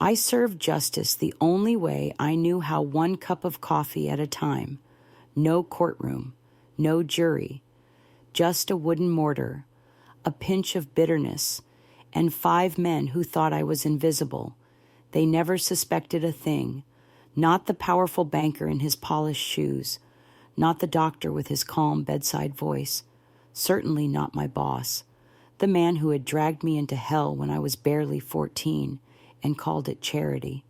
I served justice the only way I knew how, one cup of coffee at a time. No courtroom, no jury, just a wooden mortar, a pinch of bitterness, and 5 men who thought I was invisible. They never suspected a thing, not the powerful banker in his polished shoes, not the doctor with his calm bedside voice, certainly not my boss, the man who had dragged me into hell when I was barely 14 and called it charity.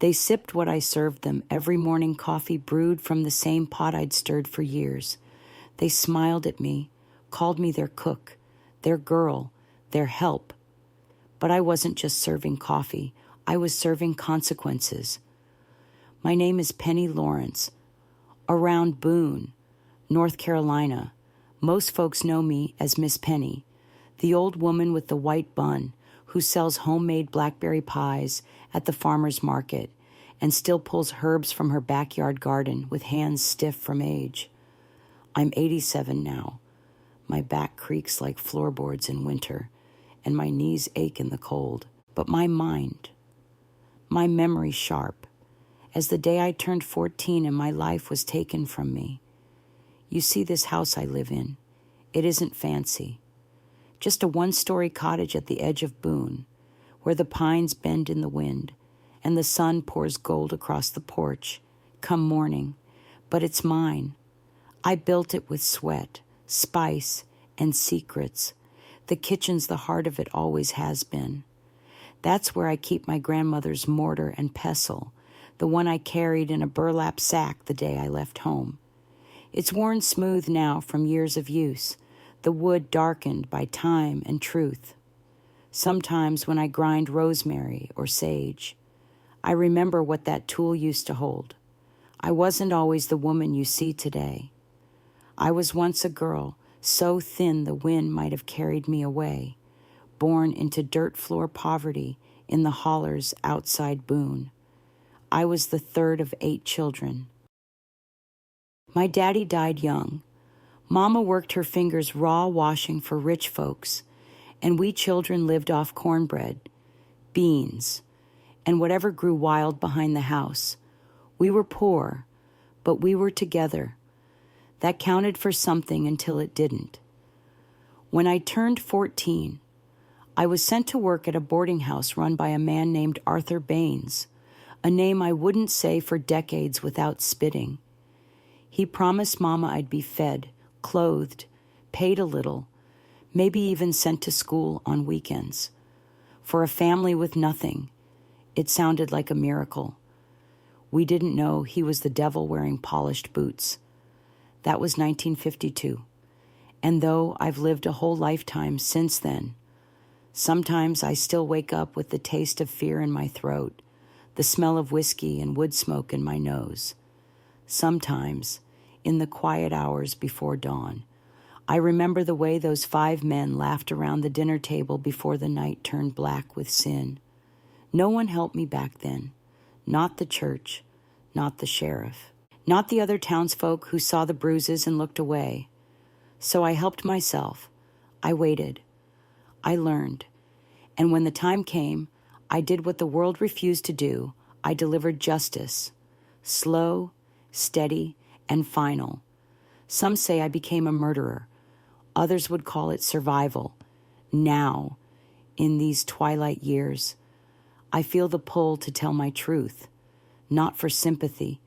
They sipped what I served them, every morning coffee brewed from the same pot I'd stirred for years. They smiled at me, called me their cook, their girl, their help. But I wasn't just serving coffee. I was serving consequences. My name is Penny Lawrence. Around Boone, North Carolina, most folks know me as Miss Penny, the old woman with the white bun who sells homemade blackberry pies at the farmer's market and still pulls herbs from her backyard garden with hands stiff from age. I'm 87 now. My back creaks like floorboards in winter, and my knees ache in the cold. But my mind, my memory sharp, as the day I turned 14 and my life was taken from me. You see this house I live in. It isn't fancy. Just a 1-story cottage at the edge of Boone, where the pines bend in the wind and the sun pours gold across the porch, come morning. But it's mine. I built it with sweat, spice, and secrets. The kitchen's the heart of it, always has been. That's where I keep my grandmother's mortar and pestle, the one I carried in a burlap sack the day I left home. It's worn smooth now from years of use, the wood darkened by time and truth. Sometimes when I grind rosemary or sage, I remember what that tool used to hold. I wasn't always the woman you see today. I was once a girl, so thin the wind might have carried me away, born into dirt floor poverty in the hollers outside Boone. I was the 3rd of 8 children. My daddy died young. Mama worked her fingers raw washing for rich folks, and we children lived off cornbread, beans, and whatever grew wild behind the house. We were poor, but we were together. That counted for something until it didn't. When I turned 14, I was sent to work at a boarding house run by a man named Arthur Baines, a name I wouldn't say for decades without spitting. He promised Mama I'd be fed, clothed, paid a little, maybe even sent to school on weekends. For a family with nothing, it sounded like a miracle. We didn't know he was the devil wearing polished boots. That was 1952. And though I've lived a whole lifetime since then, sometimes I still wake up with the taste of fear in my throat, the smell of whiskey and wood smoke in my nose. Sometimes, in the quiet hours before dawn, I remember the way those 5 men laughed around the dinner table before the night turned black with sin. No one helped me back then. Not the church, not the sheriff, not the other townsfolk who saw the bruises and looked away. So I helped myself. I waited. I learned. And when the time came, I did what the world refused to do. I delivered justice. Slow, steady, and final. Some say I became a murderer. Others would call it survival. Now, in these twilight years, I feel the pull to tell my truth, not for sympathy,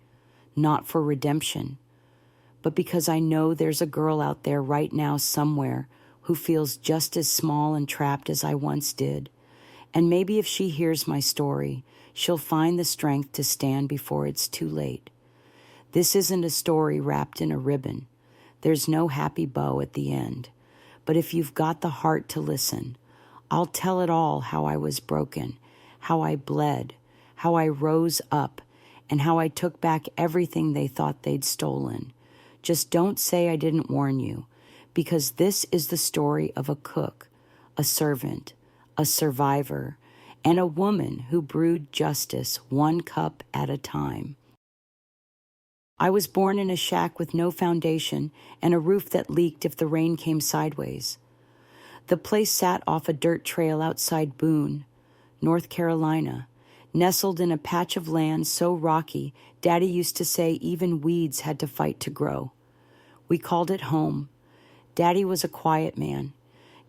not for redemption, but because I know there's a girl out there right now somewhere who feels just as small and trapped as I once did. And maybe if she hears my story, she'll find the strength to stand before it's too late. This isn't a story wrapped in a ribbon. There's no happy bow at the end. But if you've got the heart to listen, I'll tell it all, how I was broken, how I bled, how I rose up, and how I took back everything they thought they'd stolen. Just don't say I didn't warn you, because this is the story of a cook, a servant, a survivor, and a woman who brewed justice 1 cup at a time. I was born in a shack with no foundation and a roof that leaked if the rain came sideways. The place sat off a dirt trail outside Boone. North Carolina, nestled in a patch of land so rocky, Daddy used to say even weeds had to fight to grow. We called it home. Daddy was a quiet man.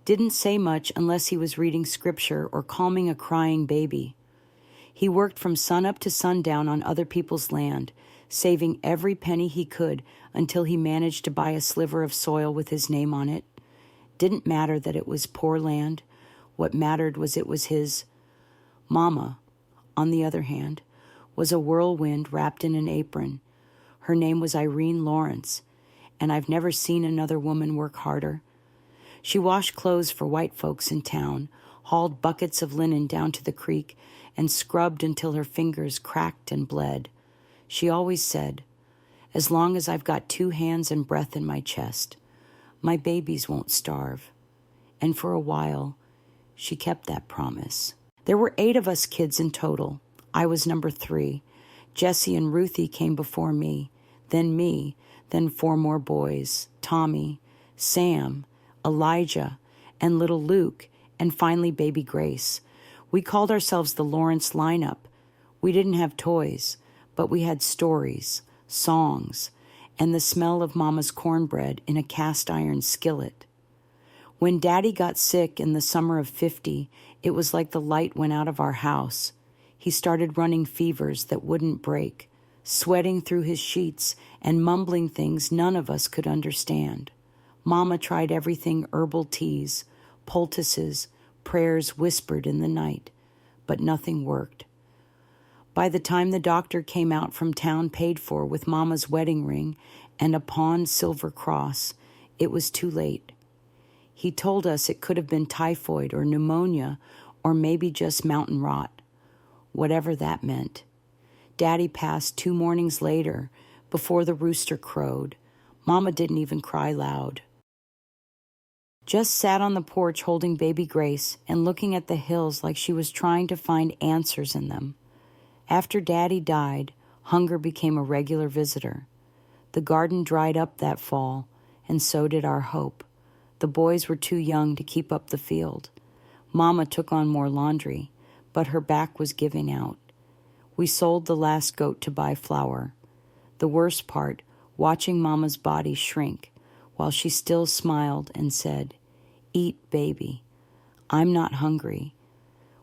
Didn't say much unless he was reading scripture or calming a crying baby. He worked from sunup to sundown on other people's land, saving every penny he could until he managed to buy a sliver of soil with his name on it. Didn't matter that it was poor land. What mattered was it was his. Mama, on the other hand, was a whirlwind wrapped in an apron. Her name was Irene Lawrence, and I've never seen another woman work harder. She washed clothes for white folks in town, hauled buckets of linen down to the creek, and scrubbed until her fingers cracked and bled. She always said, "As long as I've got 2 hands and breath in my chest, my babies won't starve." And for a while, she kept that promise. There were 8 of us kids in total. I was number 3. Jessie and Ruthie came before me, then 4 more boys, Tommy, Sam, Elijah, and little Luke, and finally baby Grace. We called ourselves the Lawrence lineup. We didn't have toys, but we had stories, songs, and the smell of Mama's cornbread in a cast iron skillet. When Daddy got sick in the summer of '50, it was like the light went out of our house. He started running fevers that wouldn't break, sweating through his sheets and mumbling things none of us could understand. Mama tried everything: herbal teas, poultices, prayers whispered in the night, but nothing worked. By the time the doctor came out from town paid for with Mama's wedding ring and a pawned silver cross, it was too late. He told us it could have been typhoid or pneumonia or maybe just mountain rot, whatever that meant. Daddy passed 2 mornings later before the rooster crowed. Mama didn't even cry loud. Just sat on the porch holding baby Grace and looking at the hills like she was trying to find answers in them. After Daddy died, hunger became a regular visitor. The garden dried up that fall, and so did our hope. The boys were too young to keep up the field. Mama took on more laundry, but her back was giving out. We sold the last goat to buy flour. The worst part, watching Mama's body shrink, while she still smiled and said, "Eat, baby. I'm not hungry."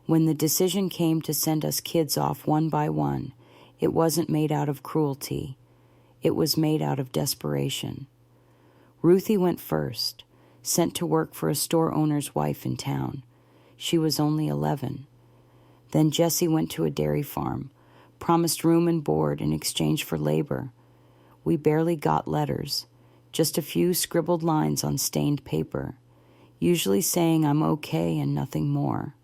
When the decision came to send us kids off one by one, it wasn't made out of cruelty. It was made out of desperation. Ruthie went first, sent to work for a store owner's wife in town. She was only 11. Then Jessie went to a dairy farm, promised room and board in exchange for labor. We barely got letters, just a few scribbled lines on stained paper, usually saying I'm okay and nothing more.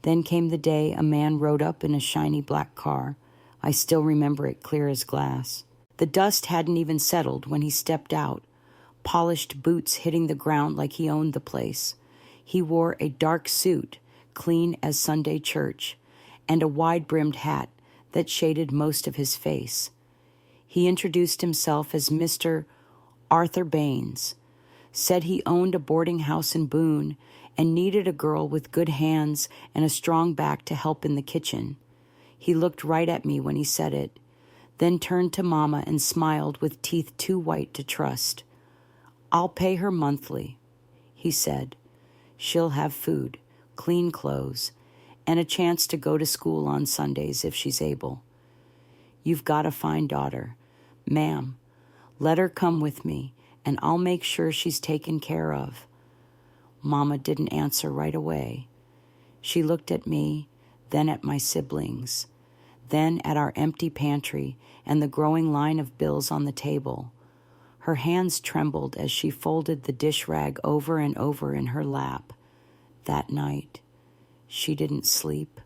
Then came the day a man rode up in a shiny black car. I still remember it clear as glass. The dust hadn't even settled when he stepped out, polished boots hitting the ground like he owned the place. He wore a dark suit, clean as Sunday church, and a wide-brimmed hat that shaded most of his face. He introduced himself as Mr. Arthur Baines, said he owned a boarding house in Boone and needed a girl with good hands and a strong back to help in the kitchen. He looked right at me when he said it, then turned to Mama and smiled with teeth too white to trust. "I'll pay her monthly," he said. "She'll have food, clean clothes, and a chance to go to school on Sundays if she's able. You've got a fine daughter. Ma'am, let her come with me, and I'll make sure she's taken care of." Mama didn't answer right away. She looked at me, then at my siblings, then at our empty pantry and the growing line of bills on the table. Her hands trembled as she folded the dish rag over and over in her lap. That night, she didn't sleep.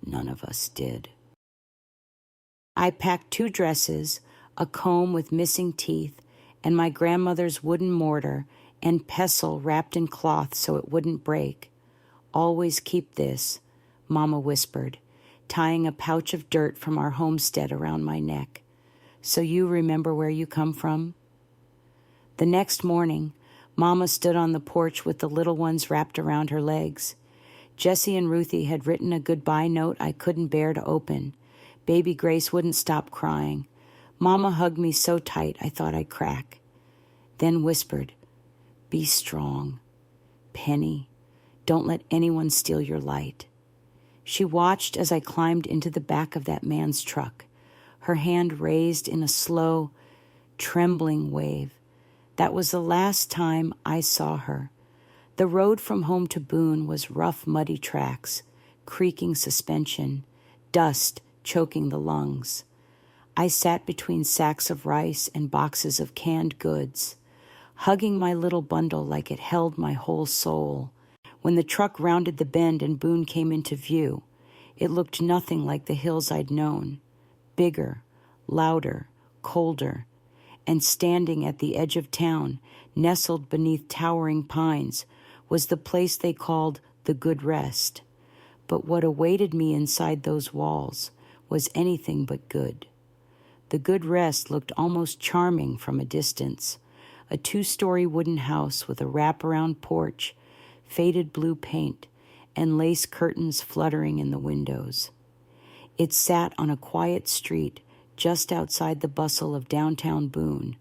None of us did. I packed 2 dresses, a comb with missing teeth, and my grandmother's wooden mortar and pestle wrapped in cloth so it wouldn't break. "Always keep this," Mama whispered, tying a pouch of dirt from our homestead around my neck. "So you remember where you come from?" The next morning, Mama stood on the porch with the little ones wrapped around her legs. Jessie and Ruthie had written a goodbye note I couldn't bear to open. Baby Grace wouldn't stop crying. Mama hugged me so tight I thought I'd crack. Then whispered, "Be strong. Penny, don't let anyone steal your light." She watched as I climbed into the back of that man's truck, her hand raised in a slow, trembling wave. That was the last time I saw her. The road from home to Boone was rough, muddy tracks, creaking suspension, dust choking the lungs. I sat between sacks of rice and boxes of canned goods, hugging my little bundle like it held my whole soul. When the truck rounded the bend and Boone came into view, it looked nothing like the hills I'd known. Bigger, louder, colder, and standing at the edge of town, nestled beneath towering pines, was the place they called the Good Rest. But what awaited me inside those walls was anything but good. The Good Rest looked almost charming from a distance, a 2-story wooden house with a wraparound porch, faded blue paint, and lace curtains fluttering in the windows. It sat on a quiet street just outside the bustle of downtown Boone,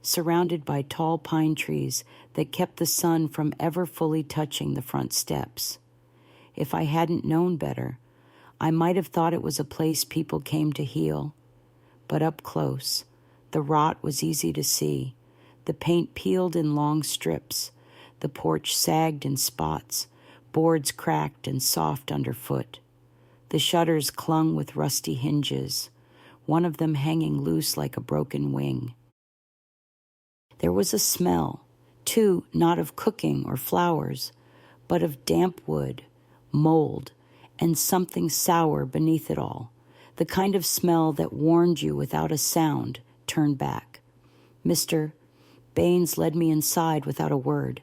surrounded by tall pine trees that kept the sun from ever fully touching the front steps. If I hadn't known better, I might have thought it was a place people came to heal. But up close, the rot was easy to see. The paint peeled in long strips. The porch sagged in spots, boards cracked and soft underfoot. The shutters clung with rusty hinges, one of them hanging loose like a broken wing. There was a smell, too, not of cooking or flowers, but of damp wood, mold, and something sour beneath it all, the kind of smell that warned you without a sound, turn back. Mr. Baines led me inside without a word.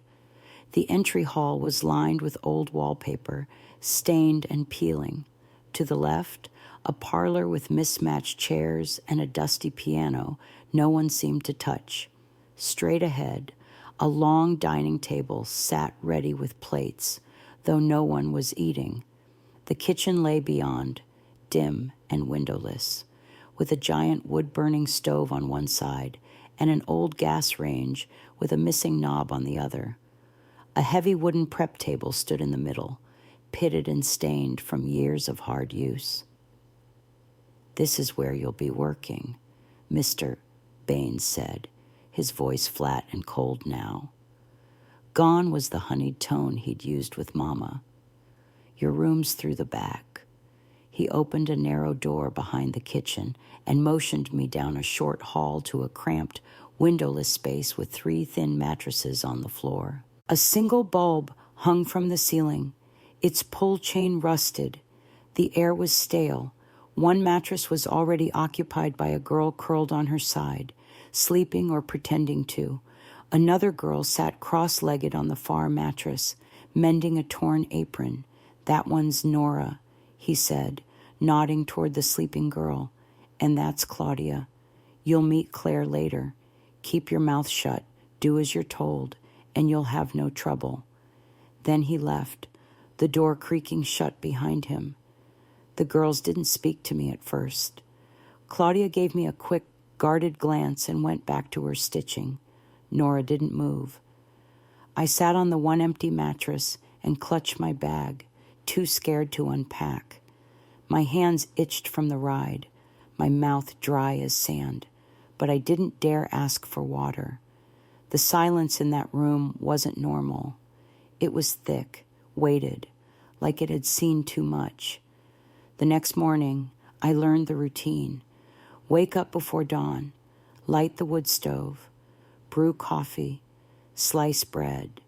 The entry hall was lined with old wallpaper, stained and peeling. To the left, a parlor with mismatched chairs and a dusty piano no one seemed to touch. Straight ahead, a long dining table sat ready with plates, though no one was eating. The kitchen lay beyond, dim and windowless, with a giant wood-burning stove on one side and an old gas range with a missing knob on the other. A heavy wooden prep table stood in the middle, pitted and stained from years of hard use. "This is where you'll be working," Mr. Baines said, his voice flat and cold now. Gone was the honeyed tone he'd used with Mama. "Your room's through the back." He opened a narrow door behind the kitchen and motioned me down a short hall to a cramped, windowless space with 3 thin mattresses on the floor. A single bulb hung from the ceiling, its pull chain rusted. The air was stale. One mattress was already occupied by a girl curled on her side, sleeping or pretending to. Another girl sat cross-legged on the far mattress, mending a torn apron. "That one's Nora," he said, nodding toward the sleeping girl. "And that's Claudia. You'll meet Claire later. Keep your mouth shut, do as you're told, and you'll have no trouble." Then he left, the door creaking shut behind him. The girls didn't speak to me at first. Claudia gave me a quick, guarded glance and went back to her stitching. Nora didn't move. I sat on the one empty mattress and clutched my bag, too scared to unpack. My hands itched from the ride, my mouth dry as sand, but I didn't dare ask for water. The silence in that room wasn't normal. It was thick, weighted, like it had seen too much. The next morning, I learned the routine. Wake up before dawn, light the wood stove, brew coffee, slice bread,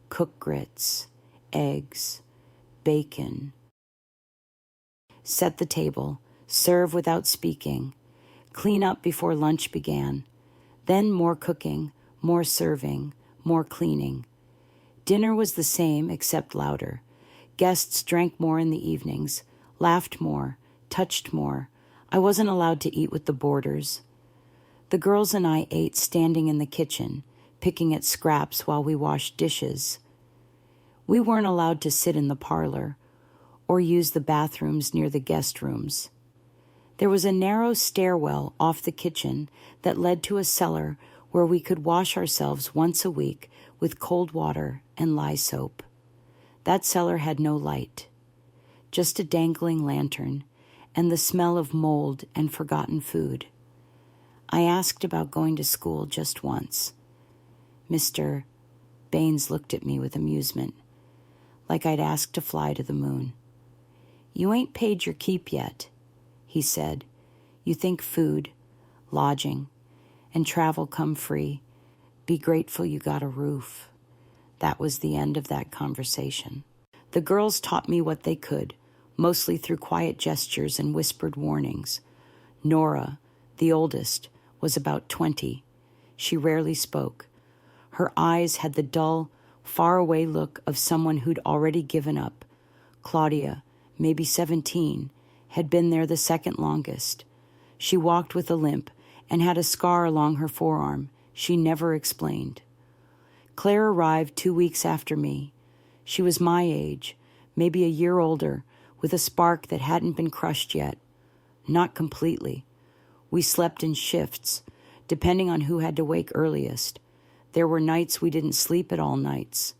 cook grits, eggs, bacon. Set the table, serve without speaking, clean up before lunch began, then more cooking, more serving, more cleaning. Dinner was the same, except louder. Guests drank more in the evenings, laughed more, touched more. I wasn't allowed to eat with the boarders. The girls and I ate standing in the kitchen, picking at scraps while we washed dishes. We weren't allowed to sit in the parlor, or use the bathrooms near the guest rooms. There was a narrow stairwell off the kitchen that led to a cellar where we could wash ourselves once a week with cold water and lye soap. That cellar had no light, just a dangling lantern and the smell of mold and forgotten food. I asked about going to school just once. Mr. Baines looked at me with amusement, like I'd asked to fly to the moon. "You ain't paid your keep yet," he said. "You think food, lodging, and travel come free. Be grateful you got a roof." That was the end of that conversation. The girls taught me what they could, mostly through quiet gestures and whispered warnings. Nora, the oldest, was about 20. She rarely spoke. Her eyes had the dull, far-away look of someone who'd already given up. Claudia, maybe 17, had been there the second longest. She walked with a limp and had a scar along her forearm. She never explained. Claire arrived 2 weeks after me. She was my age, maybe a year older, with a spark that hadn't been crushed yet. Not completely. We slept in shifts, depending on who had to wake earliest. There were nights we didn't sleep at all nights.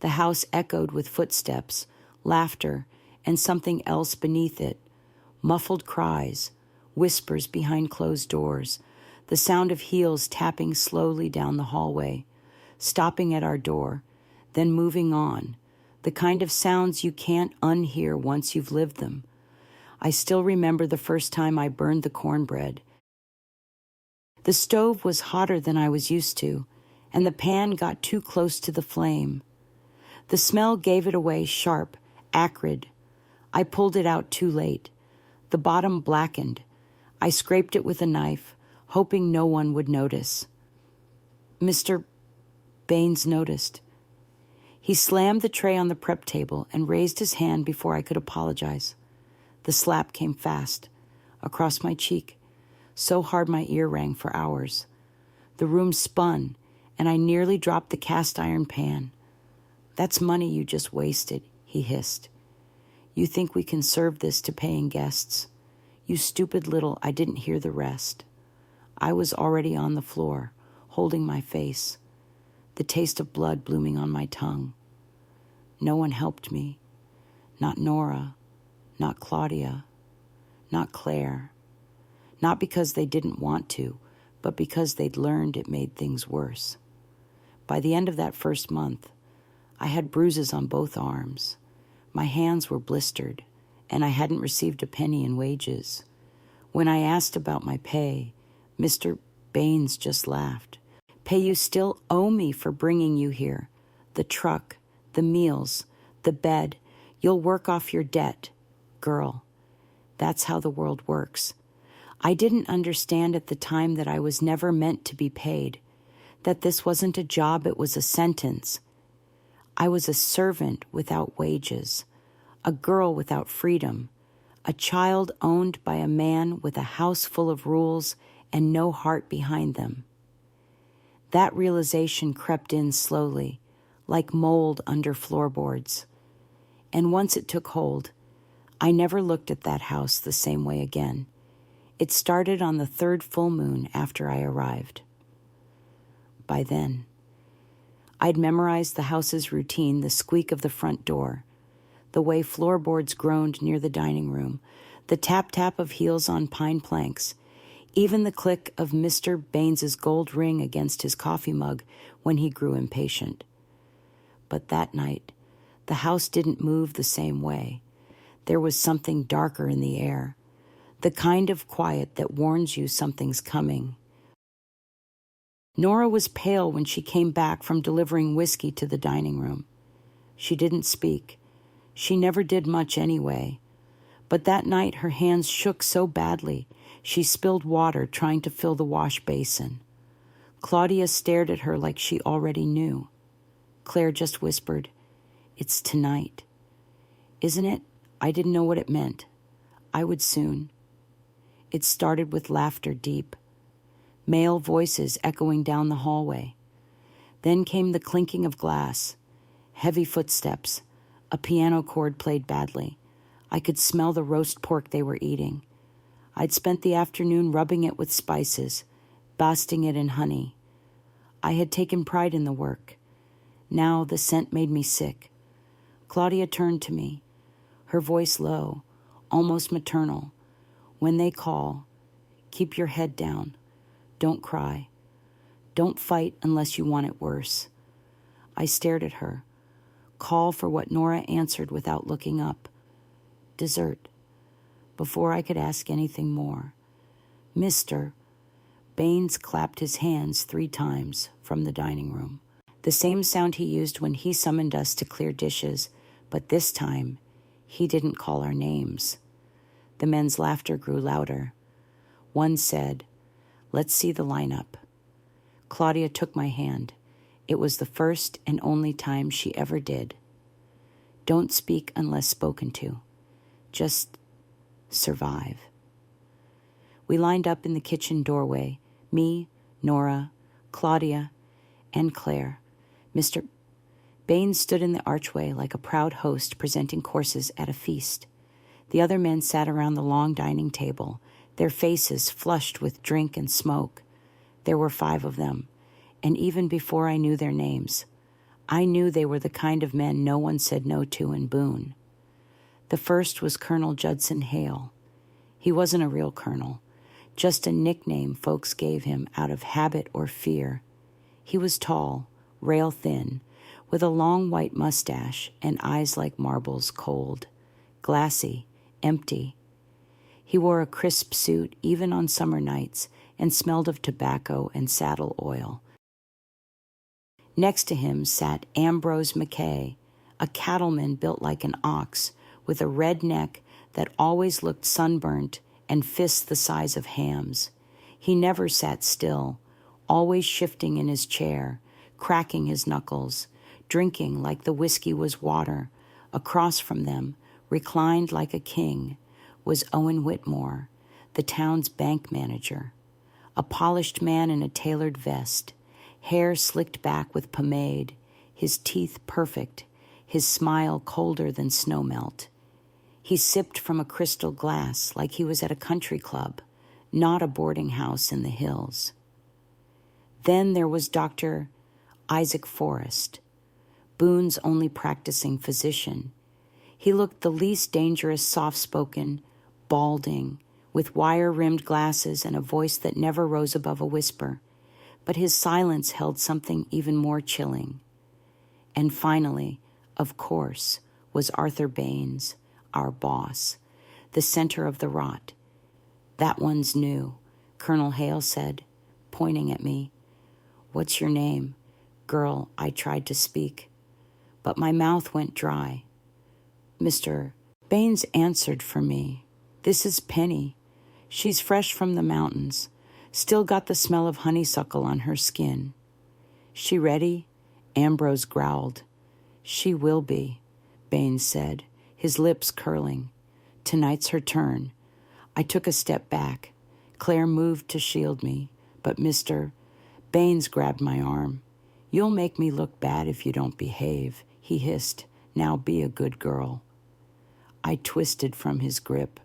The house echoed with footsteps, laughter, and something else beneath it. Muffled cries, whispers behind closed doors, the sound of heels tapping slowly down the hallway, stopping at our door, then moving on, the kind of sounds you can't unhear once you've lived them. I still remember the first time I burned the cornbread. The stove was hotter than I was used to, and the pan got too close to the flame. The smell gave it away sharp, acrid. I pulled it out too late. The bottom blackened. I scraped it with a knife, hoping no one would notice. Mr. Baines noticed. He slammed the tray on the prep table and raised his hand before I could apologize. The slap came fast, across my cheek, so hard my ear rang for hours. The room spun, and I nearly dropped the cast iron pan. "That's money you just wasted," he hissed. "You think we can serve this to paying guests? You stupid little, I didn't hear the rest." I was already on the floor, holding my face, the taste of blood blooming on my tongue. No one helped me. Not Nora, not Claudia, not Claire. Not because they didn't want to, but because they'd learned it made things worse. By the end of that first month, I had bruises on both arms. My hands were blistered, and I hadn't received a penny in wages. When I asked about my pay, Mr. Baines just laughed. "Pay you still owe me for bringing you here. The truck, the meals, the bed. You'll work off your debt. Girl, that's how the world works." I didn't understand at the time that I was never meant to be paid, that this wasn't a job, it was a sentence. I was a servant without wages, a girl without freedom, a child owned by a man with a house full of rules and no heart behind them. That realization crept in slowly, like mold under floorboards. And once it took hold, I never looked at that house the same way again. It started on the third full moon after I arrived. By then, I'd memorized the house's routine, the squeak of the front door, the way floorboards groaned near the dining room, the tap-tap of heels on pine planks, even the click of Mr. Baines's gold ring against his coffee mug when he grew impatient. But that night, the house didn't move the same way. There was something darker in the air, the kind of quiet that warns you something's coming. Nora was pale when she came back from delivering whiskey to the dining room. She didn't speak. She never did much anyway. But that night her hands shook so badly, she spilled water trying to fill the wash basin. Claudia stared at her like she already knew. Claire just whispered, "It's tonight." "Isn't it?" I didn't know what it meant. I would soon. It started with laughter deep, male voices echoing down the hallway. Then came the clinking of glass, heavy footsteps, a piano chord played badly, I could smell the roast pork they were eating. I'd spent the afternoon rubbing it with spices, basting it in honey. I had taken pride in the work. Now the scent made me sick. Claudia turned to me, her voice low, almost maternal. When they call, keep your head down. Don't cry. Don't fight unless you want it worse. I stared at her. Call for what Nora answered without looking up. Dessert. Before I could ask anything more. Mr. Baines clapped his hands 3 times from the dining room. The same sound he used when he summoned us to clear dishes, but this time he didn't call our names. The men's laughter grew louder. One said, "Let's see the lineup." Claudia took my hand. It was the first and only time she ever did. Don't speak unless spoken to. Just survive. We lined up in the kitchen doorway, me, Nora, Claudia, and Claire. Mr. Baines stood in the archway like a proud host presenting courses at a feast. The other men sat around the long dining table, their faces flushed with drink and smoke. There were 5 of them, and even before I knew their names, I knew they were the kind of men no one said no to in Boone. The first was Colonel Judson Hale. He wasn't a real colonel, just a nickname folks gave him out of habit or fear. He was tall, rail-thin, with a long white mustache and eyes like marbles cold, glassy, empty. He wore a crisp suit even on summer nights and smelled of tobacco and saddle oil. Next to him sat Ambrose McKay, a cattleman built like an ox, with a red neck that always looked sunburnt and fists the size of hams. He never sat still, always shifting in his chair, cracking his knuckles, drinking like the whiskey was water. Across from them, reclined like a king, was Owen Whitmore, the town's bank manager, a polished man in a tailored vest, hair slicked back with pomade, his teeth perfect, his smile colder than snowmelt. He sipped from a crystal glass like he was at a country club, not a boarding house in the hills. Then there was Dr. Isaac Forrest, Boone's only practicing physician. He looked the least dangerous, soft-spoken, balding, with wire-rimmed glasses and a voice that never rose above a whisper, but his silence held something even more chilling. And finally, of course, was Arthur Baines, our boss, the center of the rot. "That one's new," Colonel Hale said, pointing at me. "What's your name?" "Girl," I tried to speak, but my mouth went dry. Mr. Baines answered for me. "This is Penny. She's fresh from the mountains, still got the smell of honeysuckle on her skin." "She ready?" Ambrose growled. "She will be," Baines said, his lips curling. "Tonight's her turn." I took a step back. Claire moved to shield me, but Mr. Baines grabbed my arm. "You'll make me look bad if you don't behave," he hissed. "Now be a good girl." I twisted from his grip.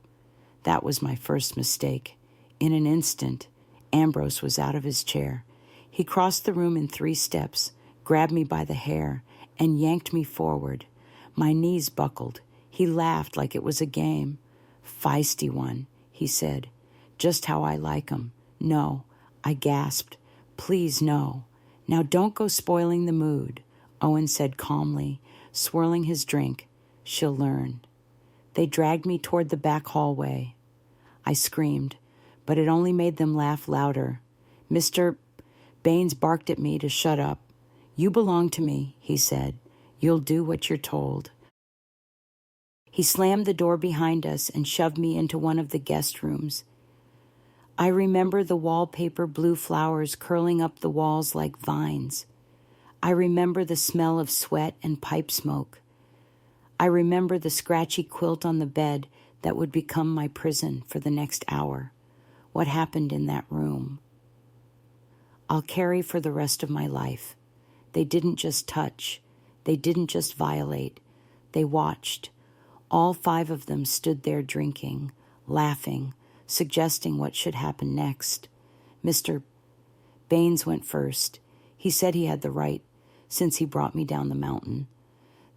That was my first mistake. In an instant, Ambrose was out of his chair. He crossed the room in 3 steps, grabbed me by the hair, and yanked me forward. My knees buckled. He laughed like it was a game. "Feisty one," he said. "Just how I like 'em." "No," I gasped. "Please, no. Now don't go spoiling the mood," Owen said calmly, swirling his drink. "She'll learn." They dragged me toward the back hallway. I screamed, but it only made them laugh louder. Mr. Baines barked at me to shut up. "You belong to me," he said. "You'll do what you're told." He slammed the door behind us and shoved me into one of the guest rooms. I remember the wallpaper blue flowers curling up the walls like vines. I remember the smell of sweat and pipe smoke. I remember the scratchy quilt on the bed that would become my prison for the next hour. What happened in that room? I'll carry for the rest of my life. They didn't just touch. They didn't just violate. They watched. All 5 of them stood there drinking, laughing, suggesting what should happen next. Mr. Baines went first. He said he had the right, since he brought me down the mountain.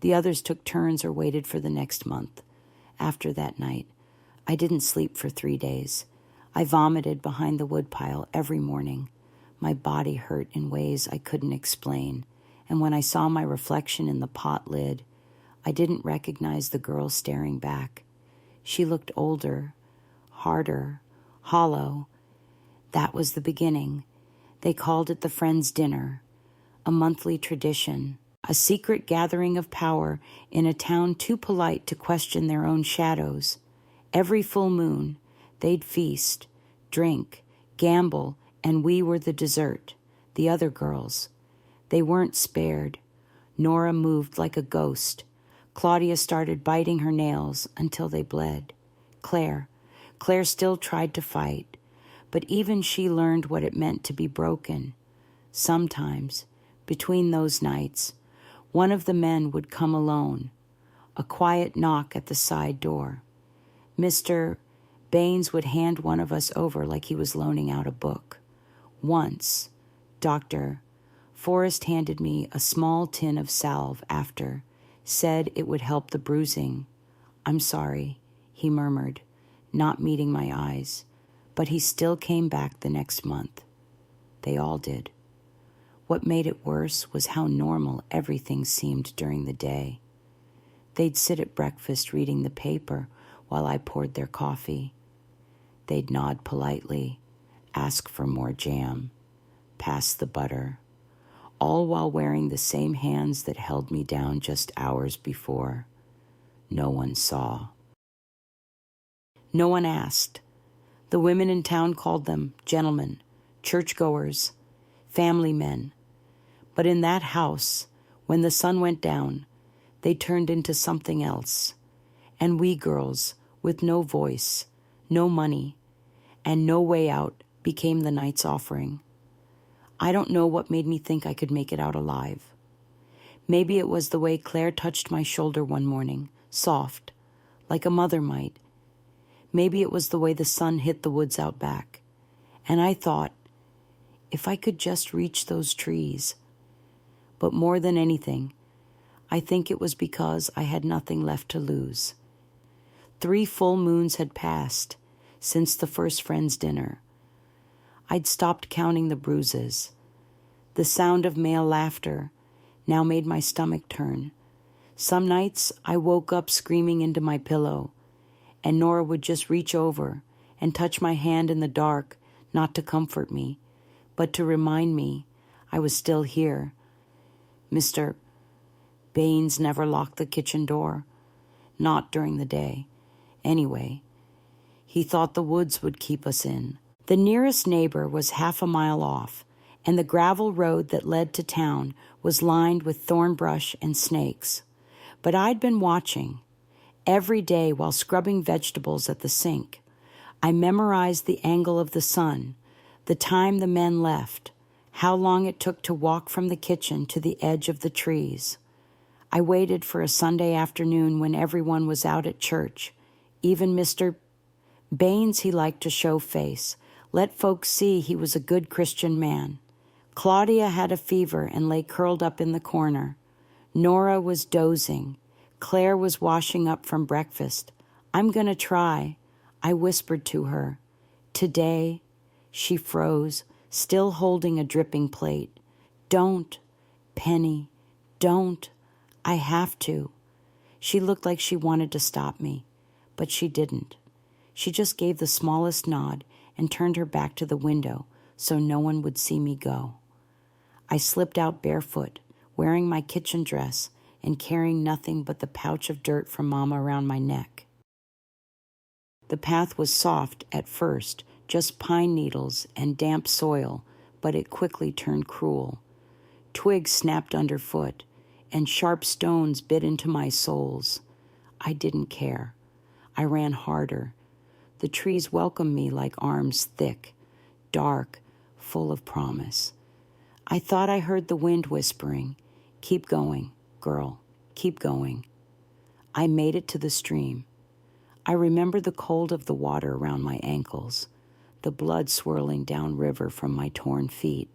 The others took turns or waited for the next month. After that night, I didn't sleep for 3 days. I vomited behind the woodpile every morning. My body hurt in ways I couldn't explain, and when I saw my reflection in the pot lid, I didn't recognize the girl staring back. She looked older, harder, hollow. That was the beginning. They called it the Friends' Dinner, a monthly tradition, a secret gathering of power in a town too polite to question their own shadows. Every full moon, they'd feast, drink, gamble, and we were the dessert, the other girls. They weren't spared. Nora moved like a ghost. Claudia started biting her nails until they bled. Claire still tried to fight, but even she learned what it meant to be broken. Sometimes, between those nights, one of the men would come alone, a quiet knock at the side door. Mr. Baines would hand one of us over like he was loaning out a book. Once, Dr. Forrest handed me a small tin of salve after, said it would help the bruising. "I'm sorry," he murmured, not meeting my eyes, but he still came back the next month. They all did. What made it worse was how normal everything seemed during the day. They'd sit at breakfast reading the paper while I poured their coffee. They'd nod politely, ask for more jam, pass the butter, all while wearing the same hands that held me down just hours before. No one saw. No one asked. The women in town called them gentlemen, churchgoers, family men. But in that house, when the sun went down, they turned into something else. And we girls, with no voice, no money, and no way out, became the night's offering. I don't know what made me think I could make it out alive. Maybe it was the way Claire touched my shoulder one morning, soft, like a mother might. Maybe it was the way the sun hit the woods out back. And I thought, if I could just reach those trees. But more than anything, I think it was because I had nothing left to lose. 3 full moons had passed since the first Friends' Dinner. I'd stopped counting the bruises. The sound of male laughter now made my stomach turn. Some nights I woke up screaming into my pillow, and Nora would just reach over and touch my hand in the dark, not to comfort me, but to remind me I was still here. Mr. Baines never locked the kitchen door, not during the day. Anyway, he thought the woods would keep us in. The nearest neighbor was half a mile off, and the gravel road that led to town was lined with thorn brush and snakes. But I'd been watching. Every day while scrubbing vegetables at the sink, I memorized the angle of the sun, the time the men left, how long it took to walk from the kitchen to the edge of the trees. I waited for a Sunday afternoon when everyone was out at church. Even Mr. Baines, he liked to show face, let folks see he was a good Christian man. Claudia had a fever and lay curled up in the corner. Nora was dozing. Claire was washing up from breakfast. "I'm going to try," I whispered to her. "Today," she froze, still holding a dripping plate. "Don't, Penny, don't. I have to." She looked like she wanted to stop me, but she didn't. She just gave the smallest nod and turned her back to the window so no one would see me go. I slipped out barefoot, wearing my kitchen dress and carrying nothing but the pouch of dirt from Mama around my neck. The path was soft at first, just pine needles and damp soil, but it quickly turned cruel. Twigs snapped underfoot, and sharp stones bit into my soles. I didn't care. I ran harder. The trees welcomed me like arms thick, dark, full of promise. I thought I heard the wind whispering, "Keep going, girl, keep going." I made it to the stream. I remember the cold of the water around my ankles, the blood swirling downriver from my torn feet.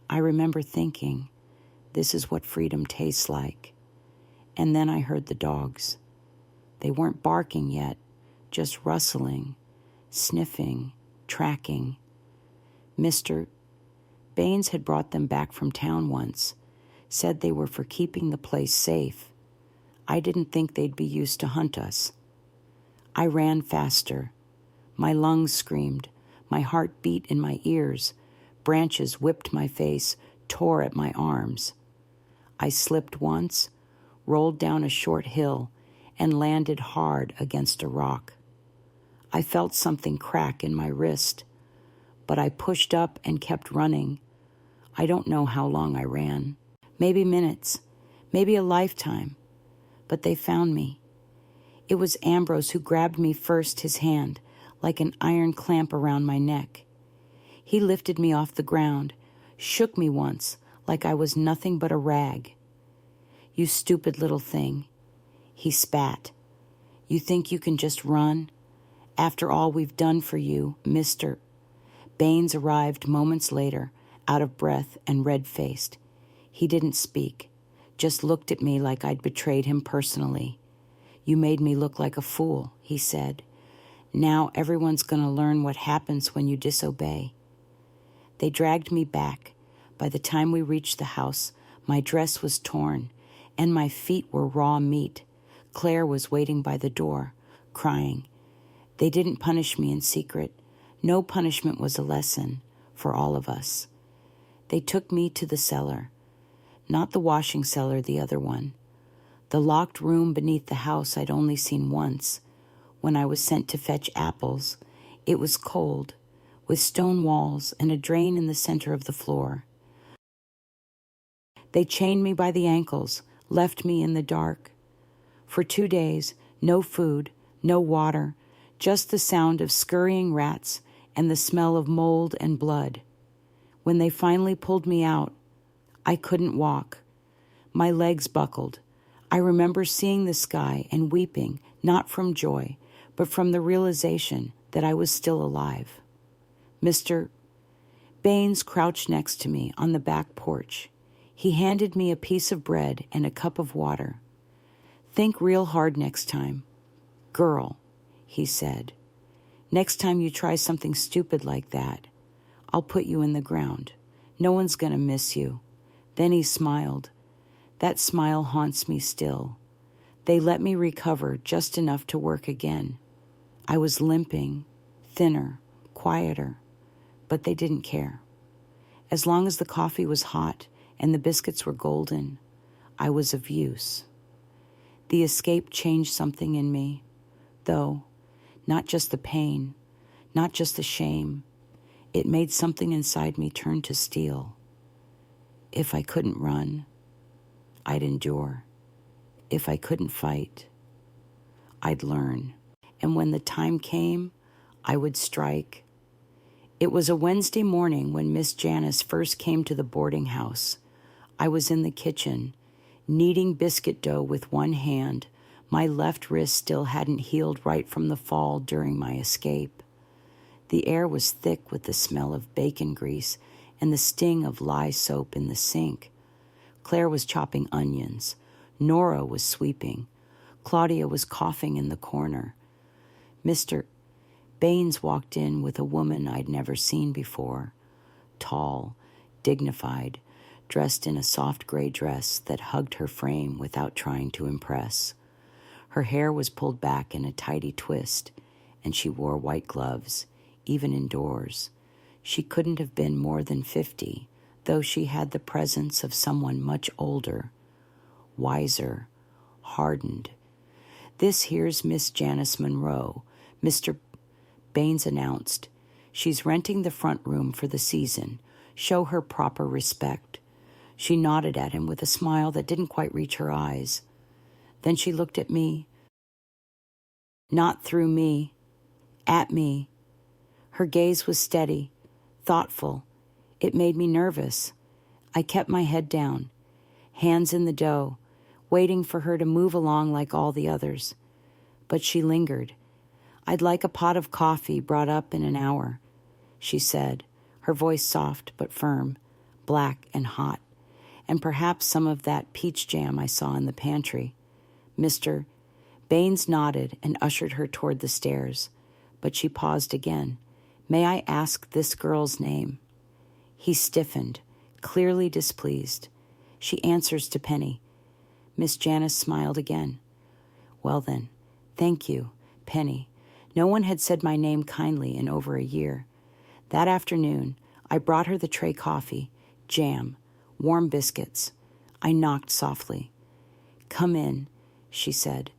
I remember thinking, this is what freedom tastes like. And then I heard the dogs. They weren't barking yet, just rustling, sniffing, tracking. Mr. Baines had brought them back from town once, said they were for keeping the place safe. I didn't think they'd be used to hunt us. I ran faster. My lungs screamed. My heart beat in my ears. Branches whipped my face, tore at my arms. I slipped once, rolled down a short hill, and landed hard against a rock. I felt something crack in my wrist, but I pushed up and kept running. I don't know how long I ran. Maybe minutes, maybe a lifetime. But they found me. It was Ambrose who grabbed me first, his hand, like an iron clamp around my neck. He lifted me off the ground, shook me once, like I was nothing but a rag. You stupid little thing. He spat. You think you can just run? After all we've done for you, Mr. Baines arrived moments later, out of breath and red-faced. He didn't speak, just looked at me like I'd betrayed him personally. You made me look like a fool, he said. Now everyone's going to learn what happens when you disobey. They dragged me back. By the time we reached the house, my dress was torn, and my feet were raw meat. Claire was waiting by the door, crying. They didn't punish me in secret. No punishment was a lesson for all of us. They took me to the cellar. Not the washing cellar, the other one. The locked room beneath the house I'd only seen once, when I was sent to fetch apples. It was cold, with stone walls and a drain in the center of the floor. They chained me by the ankles, left me in the dark. For 2 days, no food, no water, just the sound of scurrying rats and the smell of mold and blood. When they finally pulled me out, I couldn't walk. My legs buckled. I remember seeing the sky and weeping, not from joy, but from the realization that I was still alive. Mr. Baines crouched next to me on the back porch. He handed me a piece of bread and a cup of water. Think real hard next time. Girl, he said. Next time you try something stupid like that, I'll put you in the ground. No one's going to miss you. Then he smiled. That smile haunts me still. They let me recover just enough to work again. I was limping, thinner, quieter, but they didn't care. As long as the coffee was hot and the biscuits were golden, I was of use. The escape changed something in me, though, not just the pain, not just the shame. It made something inside me turn to steel. If I couldn't run, I'd endure. If I couldn't fight, I'd learn. And when the time came, I would strike. It was a Wednesday morning when Miss Janice first came to the boarding house. I was in the kitchen, kneading biscuit dough with one hand. My left wrist still hadn't healed right from the fall during my escape. The air was thick with the smell of bacon grease and the sting of lye soap in the sink. Claire was chopping onions. Nora was sweeping. Claudia was coughing in the corner. Mr. Baines walked in with a woman I'd never seen before. Tall, dignified, dressed in a soft gray dress that hugged her frame without trying to impress. Her hair was pulled back in a tidy twist, and she wore white gloves, even indoors. She couldn't have been more than 50, though she had the presence of someone much older, wiser, hardened. This here's Miss Janice Monroe, Mr. Baines announced. She's renting the front room for the season. Show her proper respect. She nodded at him with a smile that didn't quite reach her eyes. Then she looked at me. Not through me. At me. Her gaze was steady, thoughtful. It made me nervous. I kept my head down, hands in the dough. waiting for her to move along like all the others. But she lingered. "I'd like a pot of coffee brought up in an hour," she said, her voice soft but firm, black and hot, "and perhaps some of that peach jam I saw in the pantry." Mr. Baines nodded and ushered her toward the stairs, but she paused again. "May I ask this girl's name?" He stiffened, clearly displeased. "She answers to Penny." Miss Janice smiled again. "Well then, thank you, Penny." No one had said my name kindly in over a year. That afternoon, I brought her the tray coffee, jam, warm biscuits. I knocked softly. "Come in," she said.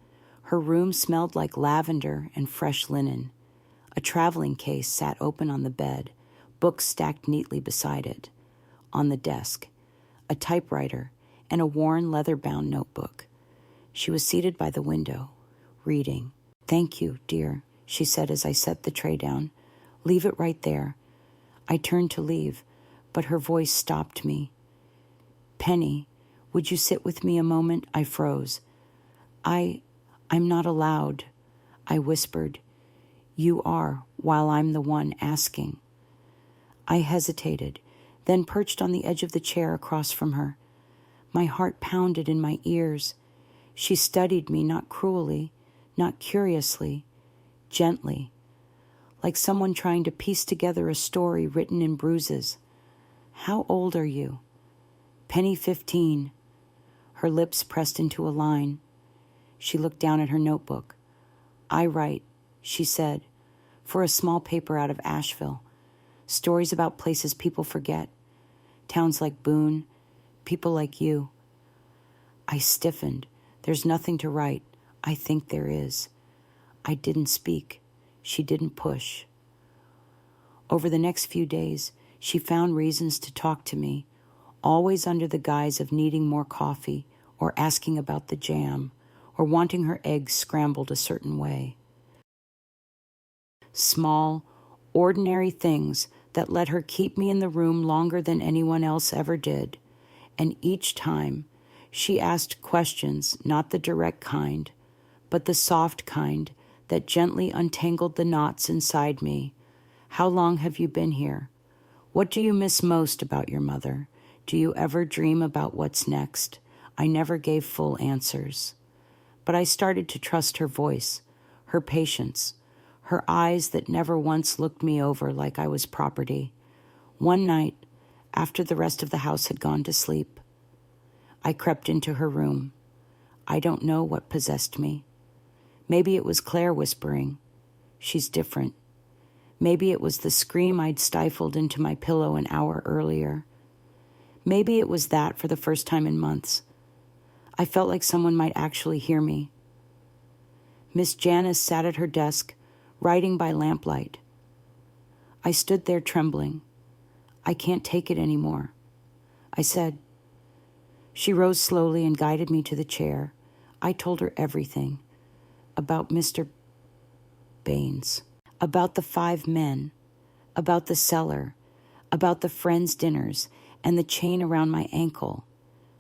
Her room smelled like lavender and fresh linen. A traveling case sat open on the bed, books stacked neatly beside it. On the desk, a typewriter and a worn leather-bound notebook. She was seated by the window, reading. "Thank you, dear," she said as I set the tray down. "Leave it right there." I turned to leave, but her voice stopped me. "Penny, would you sit with me a moment?" I froze. I'm not allowed," I whispered. "You are, while I'm the one asking." I hesitated, then perched on the edge of the chair across from her. My heart pounded in my ears. She studied me not cruelly, not curiously, gently, like someone trying to piece together a story written in bruises. "How old are you?" "Penny 15. Her lips pressed into a line. She looked down at her notebook. "I write," she said, "for a small paper out of Asheville. Stories about places people forget. Towns like Boone, people like you." I stiffened. "There's nothing to write. I think there is." I didn't speak. She didn't push. Over the next few days, she found reasons to talk to me, always under the guise of needing more coffee or asking about the jam or wanting her eggs scrambled a certain way. Small, ordinary things that let her keep me in the room longer than anyone else ever did. And each time, she asked questions, not the direct kind, but the soft kind that gently untangled the knots inside me. "How long have you been here? What do you miss most about your mother? Do you ever dream about what's next?" I never gave full answers. But I started to trust her voice, her patience, her eyes that never once looked me over like I was property. One night, after the rest of the house had gone to sleep, I crept into her room. I don't know what possessed me. Maybe it was Claire whispering, "She's different." Maybe it was the scream I'd stifled into my pillow an hour earlier. Maybe it was that for the first time in months. I felt like someone might actually hear me. Miss Janice sat at her desk, writing by lamplight. I stood there trembling. "I can't take it anymore," I said. She rose slowly and guided me to the chair. I told her everything. About Mr. Baines, about the 5 men, about the cellar, about the friends' dinners, and the chain around my ankle.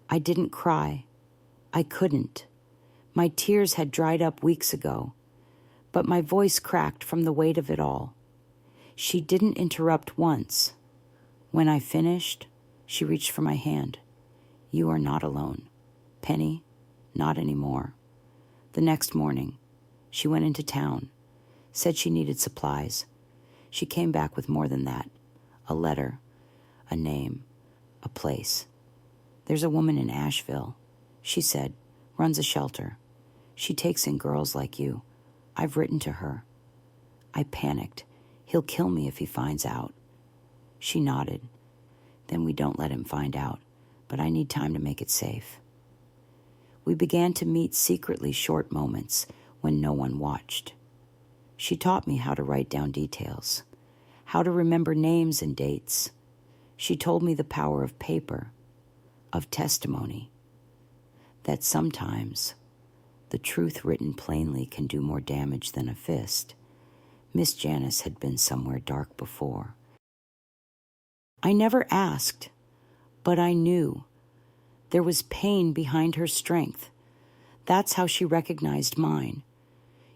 I didn't cry. I couldn't. My tears had dried up weeks ago, but my voice cracked from the weight of it all. She didn't interrupt once. When I finished, she reached for my hand. "You are not alone. Penny, not anymore." The next morning, she went into town, said she needed supplies. She came back with more than that. A letter, a name, a place. "There's a woman in Asheville," she said, "runs a shelter. She takes in girls like you. I've written to her." I panicked. "He'll kill me if he finds out." She nodded. "Then we don't let him find out, but I need time to make it safe." We began to meet secretly short moments when no one watched. She taught me how to write down details, how to remember names and dates. She told me the power of paper, of testimony, that sometimes the truth written plainly can do more damage than a fist. Miss Janice had been somewhere dark before. I never asked, but I knew. There was pain behind her strength, That's how she recognized mine.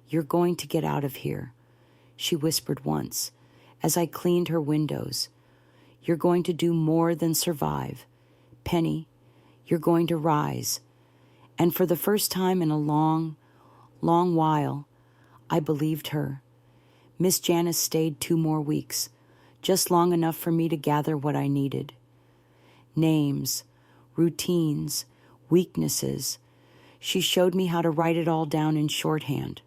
"You're going to get out of here," she whispered once, as I cleaned her windows. "You're going to do more than survive. Penny, you're going to rise." And for the first time in a long, long while, I believed her. Miss Janice stayed 2 more weeks, just long enough for me to gather what I needed. Names, routines, weaknesses. She showed me how to write it all down in shorthand,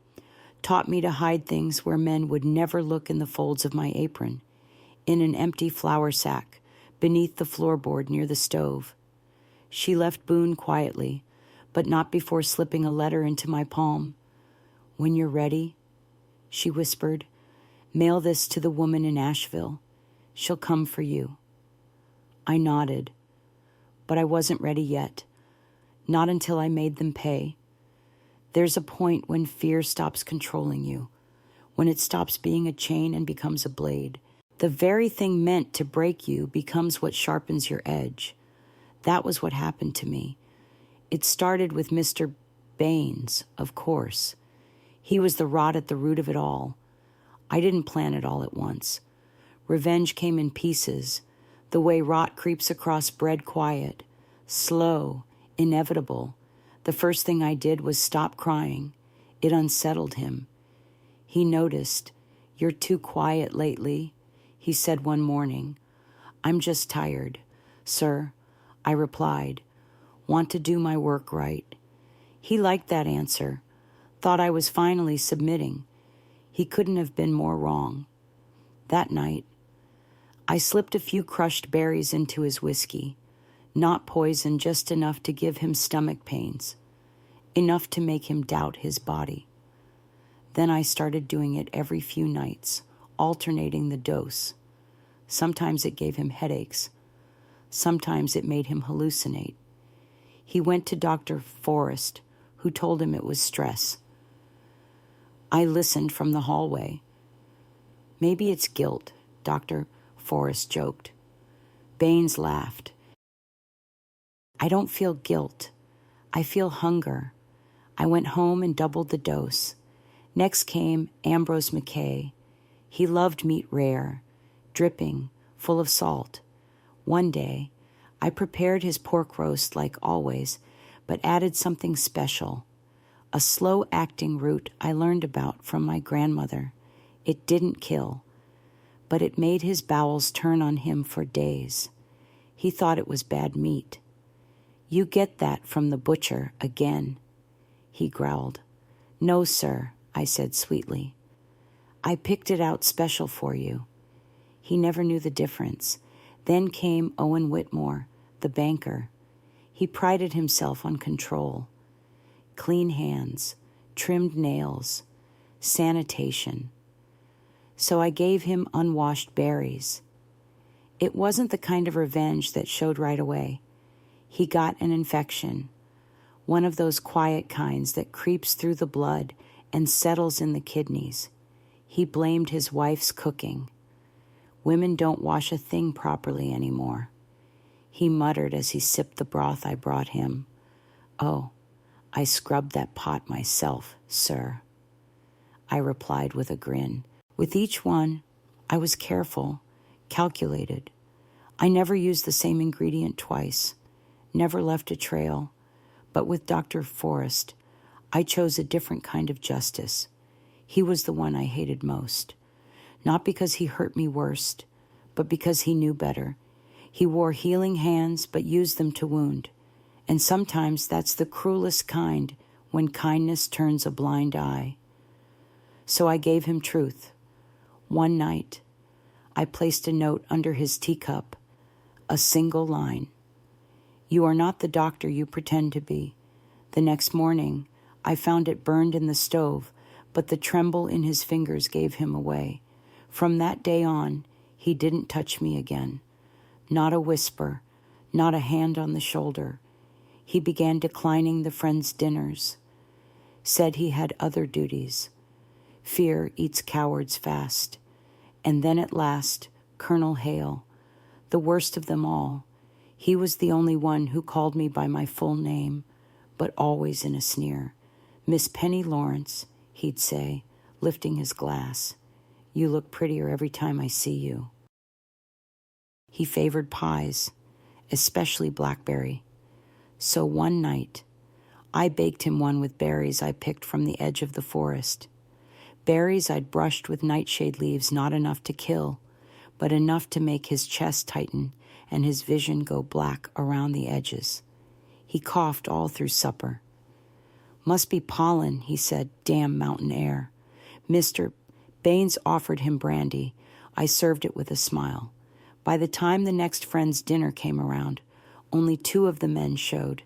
taught me to hide things where men would never look in the folds of my apron, in an empty flour sack, beneath the floorboard near the stove. She left Boone quietly, but not before slipping a letter into my palm. "When you're ready," she whispered, "mail this to the woman in Asheville. She'll come for you." I nodded, but I wasn't ready yet. Not until I made them pay. There's a point when fear stops controlling you, when it stops being a chain and becomes a blade. The very thing meant to break you becomes what sharpens your edge. That was what happened to me. It started with Mr. Baines, of course. He was the rot at the root of it all. I didn't plan it all at once. Revenge came in pieces, the way rot creeps across bread quiet, slow, inevitable. The first thing I did was stop crying. It unsettled him. He noticed. "You're too quiet lately," he said one morning. "I'm just tired, sir," I replied. "Want to do my work right." He liked that answer, thought I was finally submitting. He couldn't have been more wrong. That night, I slipped a few crushed berries into his whiskey. Not poison, just enough to give him stomach pains, enough to make him doubt his body. Then I started doing it every few nights, alternating the dose. Sometimes it gave him headaches. Sometimes it made him hallucinate. He went to Dr. Forrest, who told him it was stress. I listened from the hallway. "Maybe it's guilt," Dr. Forrest joked. Baines laughed. "I don't feel guilt. I feel hunger." I went home and doubled the dose. Next came Ambrose McKay. He loved meat rare, dripping, full of salt. One day, I prepared his pork roast like always, but added something special. A slow-acting root I learned about from my grandmother. It didn't kill, but it made his bowels turn on him for days. He thought it was bad meat. "You get that from the butcher again," he growled. "No, sir," I said sweetly. "I picked it out special for you." He never knew the difference. Then came Owen Whitmore, the banker. He prided himself on control. Clean hands, trimmed nails, sanitation. So I gave him unwashed berries. It wasn't the kind of revenge that showed right away. He got an infection, one of those quiet kinds that creeps through the blood and settles in the kidneys. He blamed his wife's cooking. "Women don't wash a thing properly anymore," he muttered as he sipped the broth I brought him. "Oh, I scrubbed that pot myself, sir," I replied with a grin. With each one, I was careful, calculated. I never used the same ingredient twice, never left a trail. But with Dr. Forrest, I chose a different kind of justice. He was the one I hated most. Not because he hurt me worst, but because he knew better. He wore healing hands, but used them to wound. And sometimes that's the cruelest kind, when kindness turns a blind eye. So I gave him truth. One night, I placed a note under his teacup, a single line. "You are not the doctor you pretend to be." The next morning, I found it burned in the stove, but the tremble in his fingers gave him away. From that day on, he didn't touch me again. Not a whisper, not a hand on the shoulder. He began declining the friends' dinners, said he had other duties. Fear eats cowards fast. And then at last, Colonel Hale, the worst of them all. He was the only one who called me by my full name, but always in a sneer. "Miss Penny Lawrence," he'd say, lifting his glass, "you look prettier every time I see you." He favored pies, especially blackberry. So one night, I baked him one with berries I picked from the edge of the forest. Berries I'd brushed with nightshade leaves, not enough to kill, but enough to make his chest tighten and his vision go black around the edges. He coughed all through supper. "Must be pollen," he said, "damn mountain air." Mr. Baines offered him brandy. I served it with a smile. By the time the next friend's dinner came around, only 2 of the men showed.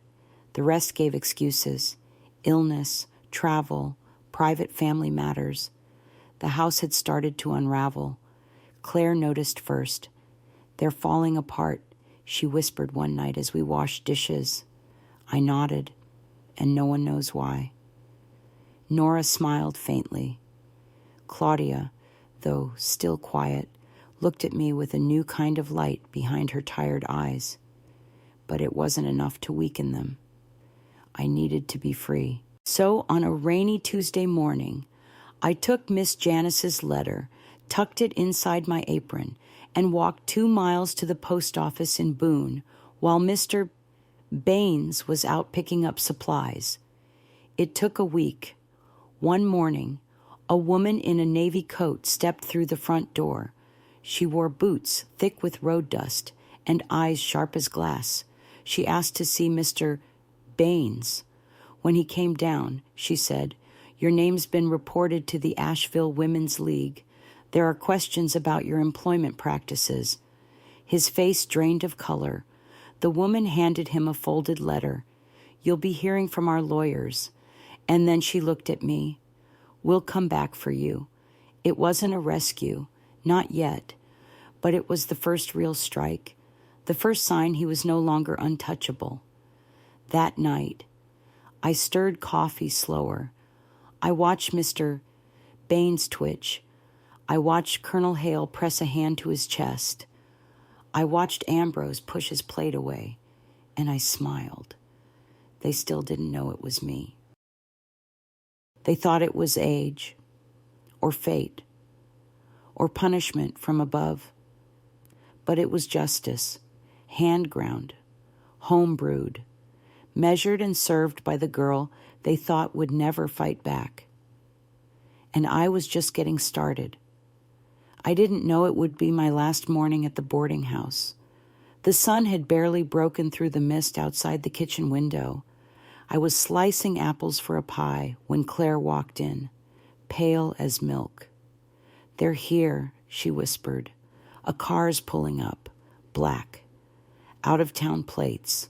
The rest gave excuses: illness, travel, private family matters. The house had started to unravel. Claire noticed first. "They're falling apart," she whispered one night as we washed dishes. I nodded, and no one knows why. Nora smiled faintly. Claudia, though still quiet, looked at me with a new kind of light behind her tired eyes. But it wasn't enough to weaken them. I needed to be free. So on a rainy Tuesday morning, I took Miss Janice's letter, tucked it inside my apron, and walked 2 miles to the post office in Boone while Mr. Baines was out picking up supplies. It took a week. One morning, a woman in a navy coat stepped through the front door. She wore boots thick with road dust and eyes sharp as glass. She asked to see Mr. Baines. When he came down, she said, "Your name's been reported to the Asheville Women's League. There are questions about your employment practices." His face drained of color. The woman handed him a folded letter. "You'll be hearing from our lawyers." And then she looked at me. "We'll come back for you." It wasn't a rescue, not yet, but it was the first real strike, the first sign he was no longer untouchable. That night, I stirred coffee slower. I watched Mr. Baines twitch. I watched Colonel Hale press a hand to his chest. I watched Ambrose push his plate away, and I smiled. They still didn't know it was me. They thought it was age, or fate, or punishment from above. But it was justice, hand-ground, home-brewed, measured and served by the girl they thought would never fight back. And I was just getting started. I didn't know it would be my last morning at the boarding house. The sun had barely broken through the mist outside the kitchen window. I was slicing apples for a pie when Claire walked in, pale as milk. "They're here," she whispered. "A car's pulling up, black. Out-of-town plates."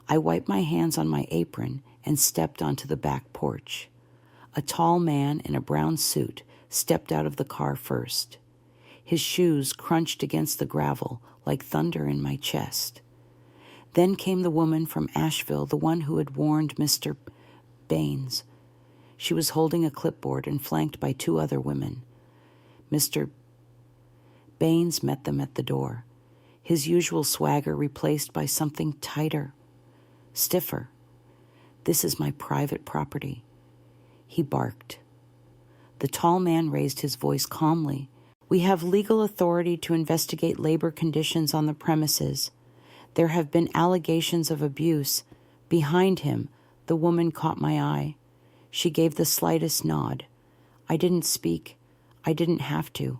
I wiped my hands on my apron and stepped onto the back porch. A tall man in a brown suit stepped out of the car first. His shoes crunched against the gravel like thunder in my chest. Then came the woman from Asheville, the one who had warned Mr. Baines. She was holding a clipboard and flanked by 2 other women. Mr. Baines met them at the door, his usual swagger replaced by something tighter, stiffer. "This is my private property," he barked. The tall man raised his voice calmly. "We have legal authority to investigate labor conditions on the premises. There have been allegations of abuse." Behind him, the woman caught my eye. She gave the slightest nod. I didn't speak. I didn't have to.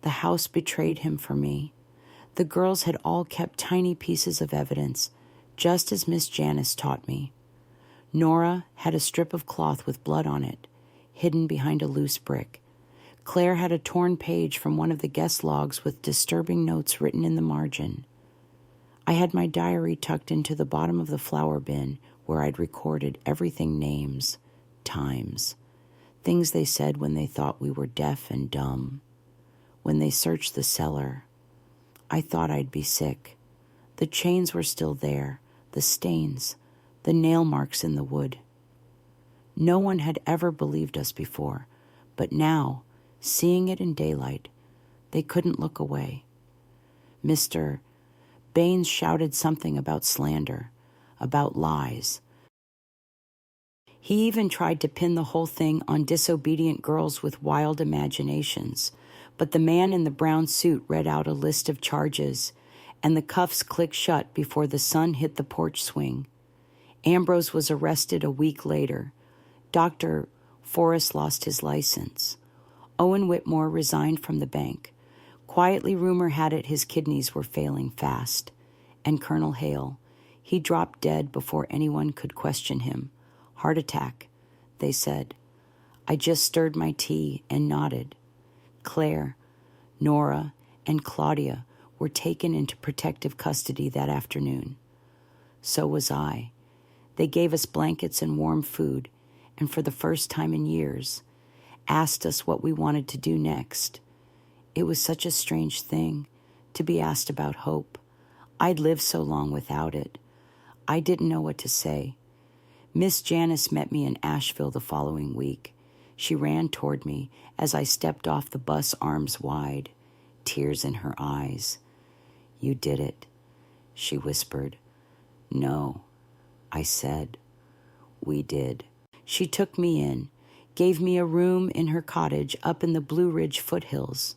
The house betrayed him for me. The girls had all kept tiny pieces of evidence, just as Miss Janice taught me. Nora had a strip of cloth with blood on it, hidden behind a loose brick. Claire had a torn page from one of the guest logs with disturbing notes written in the margin. I had my diary tucked into the bottom of the flower bin where I'd recorded everything: names, times, things they said when they thought we were deaf and dumb. When they searched the cellar, I thought I'd be sick. The chains were still there, the stains, the nail marks in the wood. No one had ever believed us before, but now, seeing it in daylight, they couldn't look away. Mr. Baines shouted something about slander, about lies, He even tried to pin the whole thing on disobedient girls with wild imaginations, but the man in the brown suit read out a list of charges, and the cuffs clicked shut before the sun hit the porch swing. Ambrose was arrested a week later. Dr. Forrest lost his license. Owen Whitmore resigned from the bank. Quietly, rumor had it his kidneys were failing fast. And Colonel Hale, he dropped dead before anyone could question him. Heart attack, they said. I just stirred my tea and nodded. Claire, Nora, and Claudia were taken into protective custody that afternoon. So was I. They gave us blankets and warm food, and for the first time in years, asked us what we wanted to do next. It was such a strange thing to be asked about hope. I'd lived so long without it. I didn't know what to say. Miss Janice met me in Asheville the following week. She ran toward me as I stepped off the bus, arms wide, tears in her eyes. You did it, she whispered. No, I said. We did. She took me in, gave me a room in her cottage up in the Blue Ridge foothills.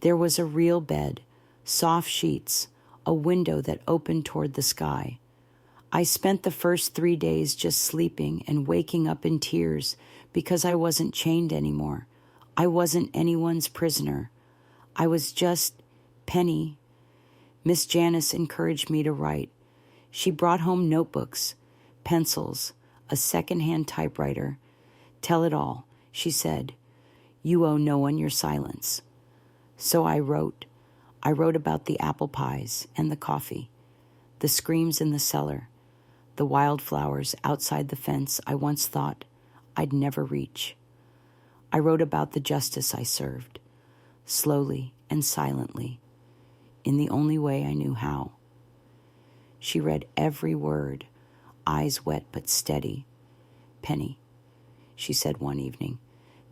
There was a real bed, soft sheets, a window that opened toward the sky. I spent the first 3 days just sleeping and waking up in tears because I wasn't chained anymore. I wasn't anyone's prisoner. I was just Penny. Miss Janice encouraged me to write. She brought home notebooks, pencils, a second-hand typewriter. Tell it all, she said. You owe no one your silence. So I wrote. I wrote about the apple pies and the coffee, the screams in the cellar, the wildflowers outside the fence I once thought I'd never reach. I wrote about the justice I served, slowly and silently, in the only way I knew how. She read every word, eyes wet but steady. Penny, she said one evening,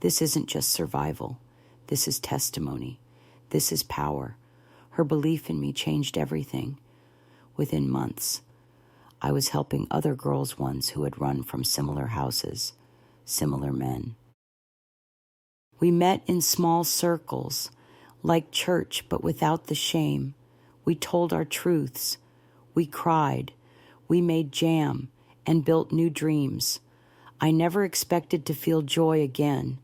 this isn't just survival. This is testimony. This is power. Her belief in me changed everything. Within months, I was helping other girls once who had run from similar houses, similar men. We met in small circles, like church but without the shame. We told our truths. We cried. We made jam and built new dreams. I never expected to feel joy again.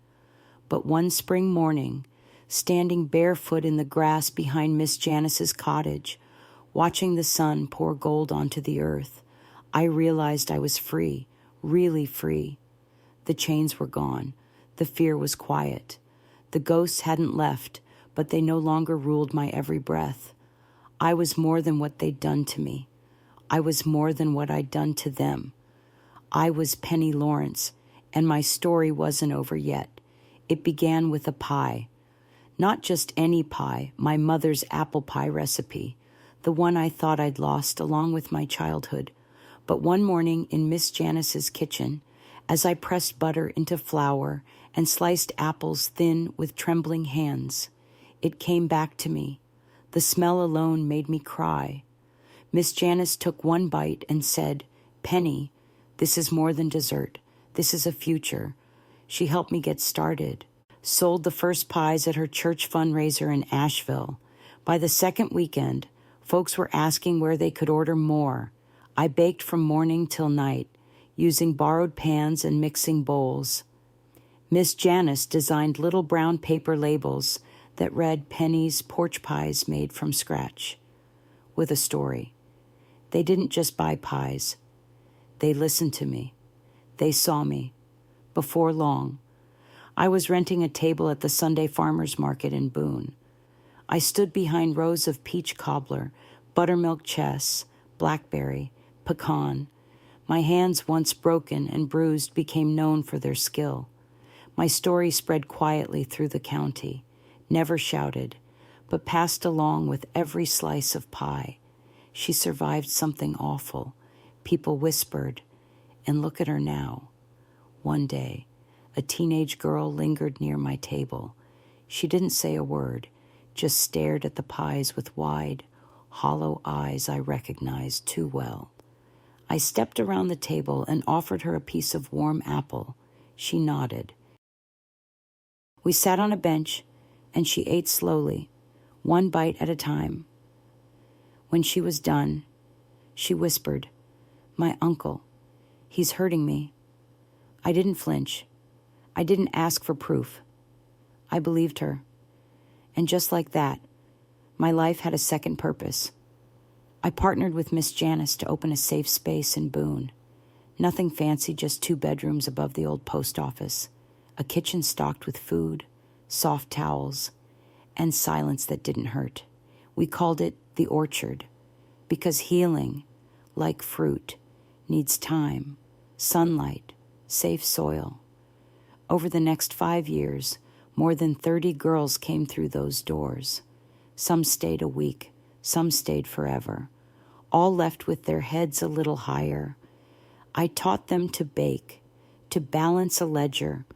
But one spring morning, standing barefoot in the grass behind Miss Janice's cottage, watching the sun pour gold onto the earth, I realized I was free, really free. The chains were gone. The fear was quiet. The ghosts hadn't left, but they no longer ruled my every breath. I was more than what they'd done to me. I was more than what I'd done to them. I was Penny Lawrence, and my story wasn't over yet. It began with a pie. Not just any pie, my mother's apple pie recipe, the one I thought I'd lost along with my childhood. But one morning in Miss Janice's kitchen, as I pressed butter into flour and sliced apples thin with trembling hands, it came back to me. The smell alone made me cry. Miss Janice took one bite and said, Penny, this is more than dessert. This is a future. She helped me get started. Sold the first pies at her church fundraiser in Asheville. By the second weekend, folks were asking where they could order more. I baked from morning till night, using borrowed pans and mixing bowls. Miss Janice designed little brown paper labels that read Penny's porch pies made from scratch, with a story. They didn't just buy pies. They listened to me. They saw me. Before long, I was renting a table at the Sunday Farmers Market in Boone. I stood behind rows of peach cobbler, buttermilk chess, blackberry, pecan. My hands, once broken and bruised, became known for their skill. My story spread quietly through the county, never shouted, but passed along with every slice of pie. She survived something awful. People whispered, and look at her now. One day, a teenage girl lingered near my table. She didn't say a word, just stared at the pies with wide, hollow eyes I recognized too well. I stepped around the table and offered her a piece of warm apple. She nodded. We sat on a bench, and she ate slowly, one bite at a time. When she was done, she whispered, "My uncle, he's hurting me." I didn't flinch. I didn't ask for proof. I believed her. And just like that, my life had a second purpose. I partnered with Miss Janice to open a safe space in Boone. Nothing fancy, just 2 bedrooms above the old post office, a kitchen stocked with food, soft towels, and silence that didn't hurt. We called it the Orchard, because healing, like fruit, needs time, sunlight, safe soil. Over the next 5 years, more than 30 girls came through those doors. Some stayed a week, some stayed forever, all left with their heads a little higher. I taught them to bake, to balance a ledger,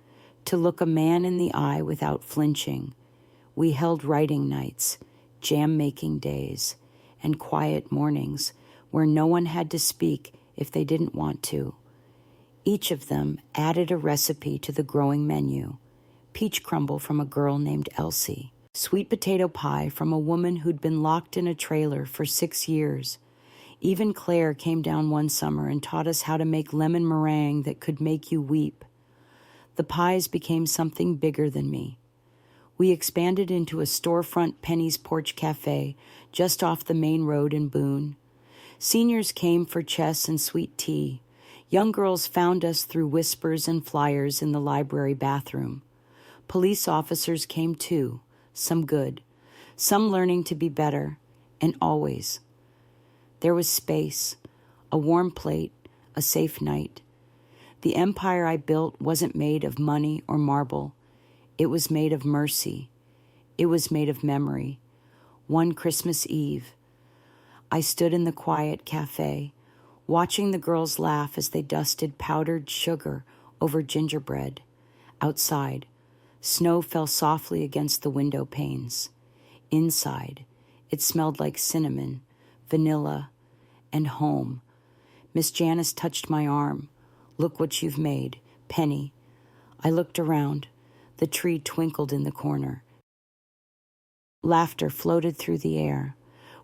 to look a man in the eye without flinching. We held writing nights, jam-making days, and quiet mornings where no one had to speak if they didn't want to. Each of them added a recipe to the growing menu: peach crumble from a girl named Elsie, sweet potato pie from a woman who'd been locked in a trailer for 6 years. Even Claire came down one summer and taught us how to make lemon meringue that could make you weep. The pies became something bigger than me. We expanded into a storefront Penny's Porch Cafe just off the main road in Boone. Seniors came for chess and sweet tea. Young girls found us through whispers and flyers in the library bathroom. Police officers came too, some good, some learning to be better, and always. There was space, a warm plate, a safe night. The empire I built wasn't made of money or marble. It was made of mercy. It was made of memory. One Christmas Eve, I stood in the quiet cafe, watching the girls laugh as they dusted powdered sugar over gingerbread. Outside, snow fell softly against the window panes. Inside, it smelled like cinnamon, vanilla, and home. Miss Janice touched my arm. "Look what you've made, Penny." I looked around. The tree twinkled in the corner. Laughter floated through the air.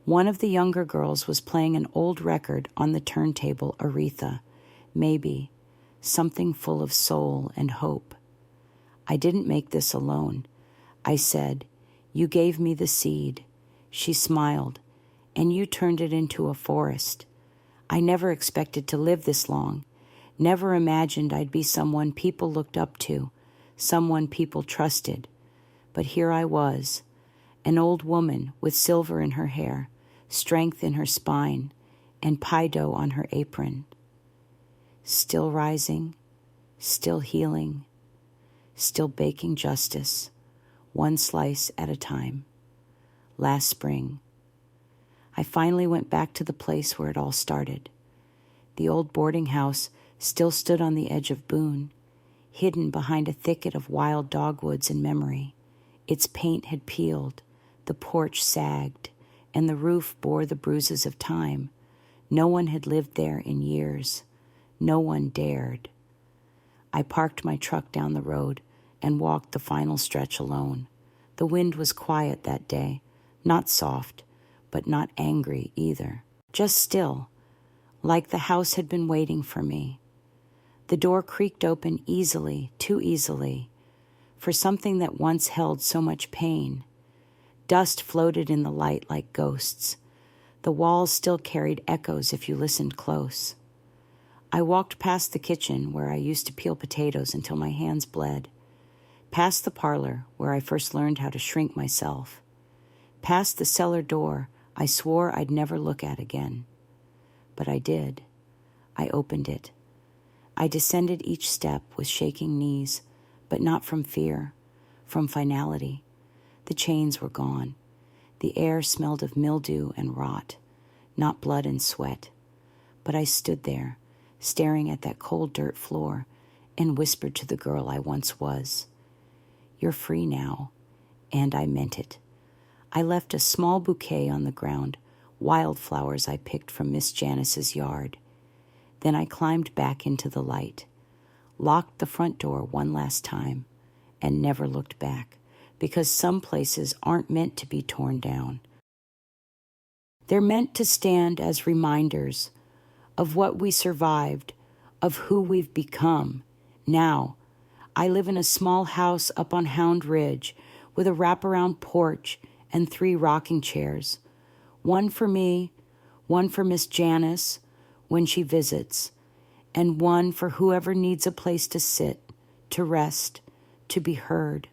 One of the younger girls was playing an old record on the turntable, Aretha. Maybe, something full of soul and hope. I didn't make this alone. I said, "You gave me the seed." She smiled, "And you turned it into a forest." I never expected to live this long. Never imagined I'd be someone people looked up to, someone people trusted. But here I was, an old woman with silver in her hair, strength in her spine, and pie dough on her apron. Still rising, still healing, still baking justice, one slice at a time. Last spring, I finally went back to the place where it all started. The old boarding house still stood on the edge of Boone, hidden behind a thicket of wild dogwoods in memory. Its paint had peeled, the porch sagged, and the roof bore the bruises of time. No one had lived there in years. No one dared. I parked my truck down the road and walked the final stretch alone. The wind was quiet that day, not soft, but not angry either. Just still, like the house had been waiting for me. The door creaked open easily, too easily, for something that once held so much pain. Dust floated in the light like ghosts. The walls still carried echoes if you listened close. I walked past the kitchen where I used to peel potatoes until my hands bled, past the parlor where I first learned how to shrink myself, past the cellar door I swore I'd never look at again. But I did. I opened it. I descended each step with shaking knees, but not from fear, from finality. The chains were gone. The air smelled of mildew and rot, not blood and sweat. But I stood there, staring at that cold dirt floor, and whispered to the girl I once was, "You're free now." And I meant it. I left a small bouquet on the ground, wildflowers I picked from Miss Janice's yard. Then I climbed back into the light, locked the front door one last time, and never looked back, because some places aren't meant to be torn down. They're meant to stand as reminders of what we survived, of who we've become. Now, I live in a small house up on Hound Ridge with a wraparound porch and 3 rocking chairs. One for me, one for Miss Janice when she visits, and one for whoever needs a place to sit, to rest, to be heard.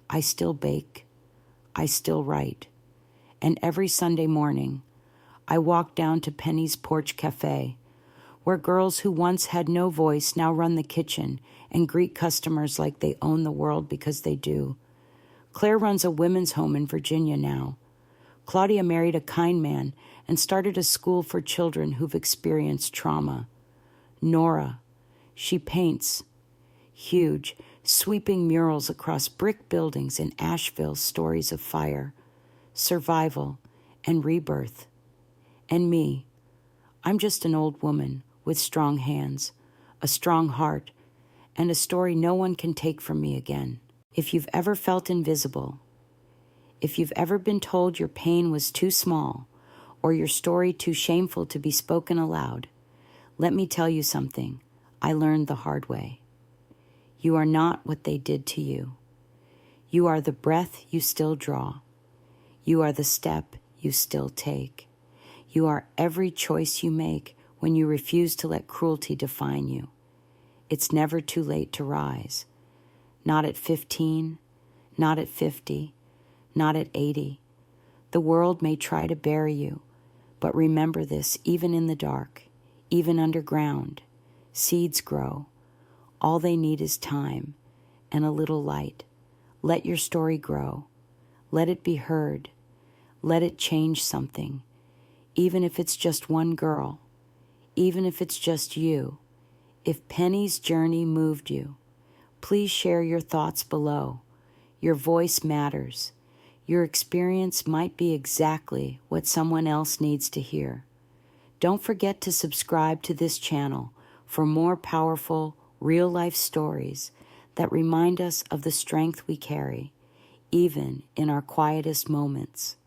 I still bake. I still write. And every Sunday morning, I walk down to Penny's Porch Cafe, where girls who once had no voice now run the kitchen and greet customers like they own the world, because they do. Claire runs a women's home in Virginia now. Claudia married a kind man and started a school for children who've experienced trauma. Nora, she paints huge, sweeping murals across brick buildings in Asheville's stories of fire, survival, and rebirth. And me, I'm just an old woman with strong hands, a strong heart, and a story no one can take from me again. If you've ever felt invisible, if you've ever been told your pain was too small or your story too shameful to be spoken aloud, let me tell you something I learned the hard way. You are not what they did to you. You are the breath you still draw. You are the step you still take. You are every choice you make when you refuse to let cruelty define you. It's never too late to rise. Not at 15, not at 50, not at 80. The world may try to bury you, but remember this: even in the dark, even underground, seeds grow. All they need is time and a little light. Let your story grow. Let it be heard. Let it change something, even if it's just one girl, even if it's just you. If Penny's journey moved you, please share your thoughts below. Your voice matters. Your experience might be exactly what someone else needs to hear. Don't forget to subscribe to this channel for more powerful, real-life stories that remind us of the strength we carry, even in our quietest moments.